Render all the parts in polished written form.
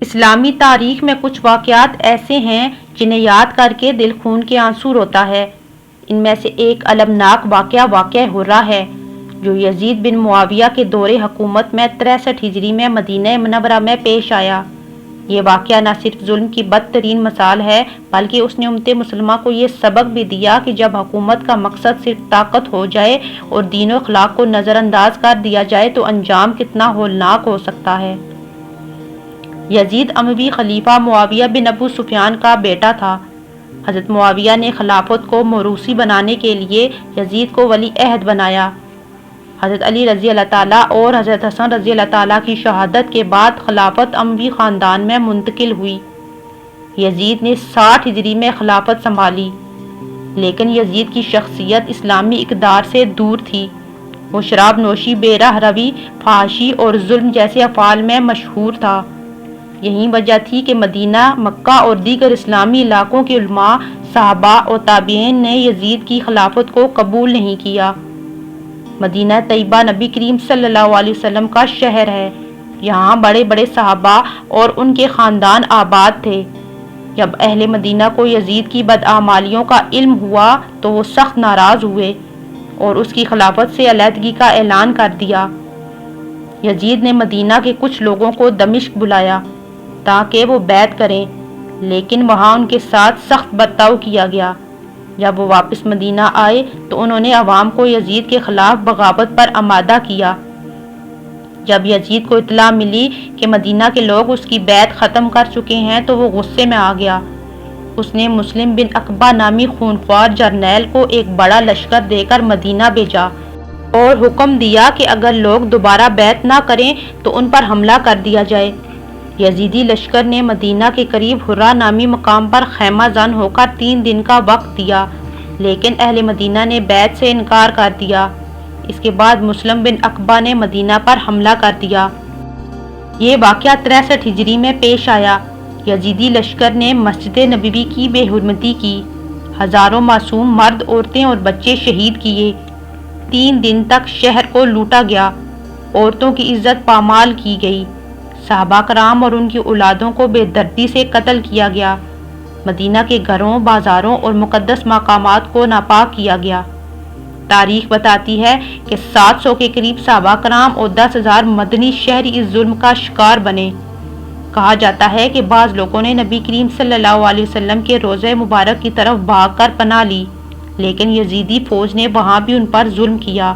اسلامی تاریخ میں کچھ واقعات ایسے ہیں جنہیں یاد کر کے دل خون کے آنسو روتا ہے۔ ان میں سے ایک المناک واقعہ ہرہ ہے جو یزید بن معاویہ کے دور حکومت میں 63 ہجری میں مدینہ منورہ میں پیش آیا۔ یہ واقعہ نہ صرف ظلم کی بدترین مثال ہے بلکہ اس نے امت مسلمہ کو یہ سبق بھی دیا کہ جب حکومت کا مقصد صرف طاقت ہو جائے اور دین و اخلاق کو نظر انداز کر دیا جائے تو انجام کتنا ہولناک ہو سکتا ہے۔ یزید اموی خلیفہ معاویہ بن ابو سفیان کا بیٹا تھا۔ حضرت معاویہ نے خلافت کو موروثی بنانے کے لیے یزید کو ولی عہد بنایا۔ حضرت علی رضی اللہ تعالیٰ اور حضرت حسن رضی اللہ تعالیٰ کی شہادت کے بعد خلافت اموی خاندان میں منتقل ہوئی۔ یزید نے 60 ہجری میں خلافت سنبھالی، لیکن یزید کی شخصیت اسلامی اقدار سے دور تھی۔ وہ شراب نوشی، بے راہ روی، فحاشی اور ظلم جیسے افعال میں مشہور تھا۔ یہی وجہ تھی کہ مدینہ، مکہ اور دیگر اسلامی علاقوں کے علماء، صحابہ اور تابعین نے یزید کی خلافت کو قبول نہیں کیا۔ مدینہ طیبہ نبی کریم صلی اللہ علیہ وسلم کا شہر ہے۔ یہاں بڑے بڑے صحابہ اور ان کے خاندان آباد تھے۔ جب اہل مدینہ کو یزید کی بداعمالیوں کا علم ہوا تو وہ سخت ناراض ہوئے اور اس کی خلافت سے علیحدگی کا اعلان کر دیا۔ یزید نے مدینہ کے کچھ لوگوں کو دمشق بلایا تاکہ وہ بیعت کریں، لیکن وہاں ان کے ساتھ سخت برتاؤ کیا گیا۔ جب وہ واپس مدینہ آئے تو انہوں نے عوام کو یزید کے خلاف بغاوت پر آمادہ کیا۔ جب یزید کو اطلاع ملی کہ مدینہ کے لوگ اس کی بیعت ختم کر چکے ہیں تو وہ غصے میں آ گیا۔ اس نے مسلم بن عقبہ نامی خونخوار جرنیل کو ایک بڑا لشکر دے کر مدینہ بھیجا اور حکم دیا کہ اگر لوگ دوبارہ بیعت نہ کریں تو ان پر حملہ کر دیا جائے۔ یزیدی لشکر نے مدینہ کے قریب ہرہ نامی مقام پر خیمہ زن ہو کر 3 دن کا وقت دیا، لیکن اہل مدینہ نے بیعت سے انکار کر دیا۔ اس کے بعد مسلم بن عقبہ نے مدینہ پر حملہ کر دیا۔ یہ واقعہ 63 ہجری میں پیش آیا۔ یزیدی لشکر نے مسجد نبوی کی بے حرمتی کی، ہزاروں معصوم مرد، عورتیں اور بچے شہید کیے۔ 3 دن تک شہر کو لوٹا گیا، عورتوں کی عزت پامال کی گئی، صحابہ کرام اور ان کی اولادوں کو بے دردی سے قتل کیا گیا، مدینہ کے گھروں، بازاروں اور مقدس مقامات کو ناپاک کیا گیا۔ تاریخ بتاتی ہے کہ 700 کے قریب صحابہ کرام اور 10,000 مدنی شہری اس ظلم کا شکار بنے۔ کہا جاتا ہے کہ بعض لوگوں نے نبی کریم صلی اللہ علیہ وسلم کے روضہ مبارک کی طرف بھاگ کر پناہ لی، لیکن یزیدی فوج نے وہاں بھی ان پر ظلم کیا۔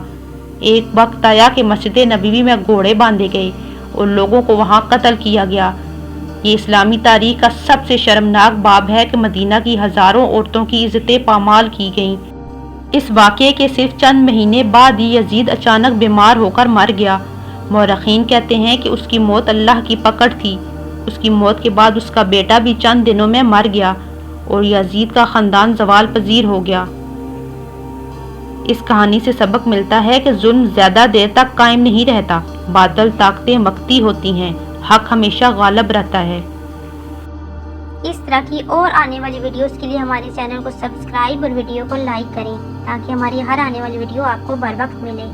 ایک وقت آیا کہ مسجد نبوی میں گھوڑے باندھے گئے اور لوگوں کو وہاں قتل کیا گیا۔ یہ اسلامی تاریخ کا سب سے شرمناک باب ہے کہ مدینہ کی ہزاروں عورتوں کی عزتیں پامال کی گئیں۔ اس واقعے کے صرف چند مہینے بعد ہی یزید اچانک بیمار ہو کر مر گیا۔ مورخین کہتے ہیں کہ اس کی موت اللہ کی پکڑ تھی۔ اس کی موت کے بعد اس کا بیٹا بھی چند دنوں میں مر گیا اور یزید کا خاندان زوال پذیر ہو گیا۔ اس کہانی سے سبق ملتا ہے کہ ظلم زیادہ دیر تک قائم نہیں رہتا، باطل طاقتیں وقتی ہوتی ہیں، حق ہمیشہ غالب رہتا ہے۔ اس طرح کی اور آنے والی ویڈیوز کے لیے ہمارے چینل کو سبسکرائب اور ویڈیو کو لائک کریں تاکہ ہماری ہر آنے والی ویڈیو آپ کو بر وقت ملے۔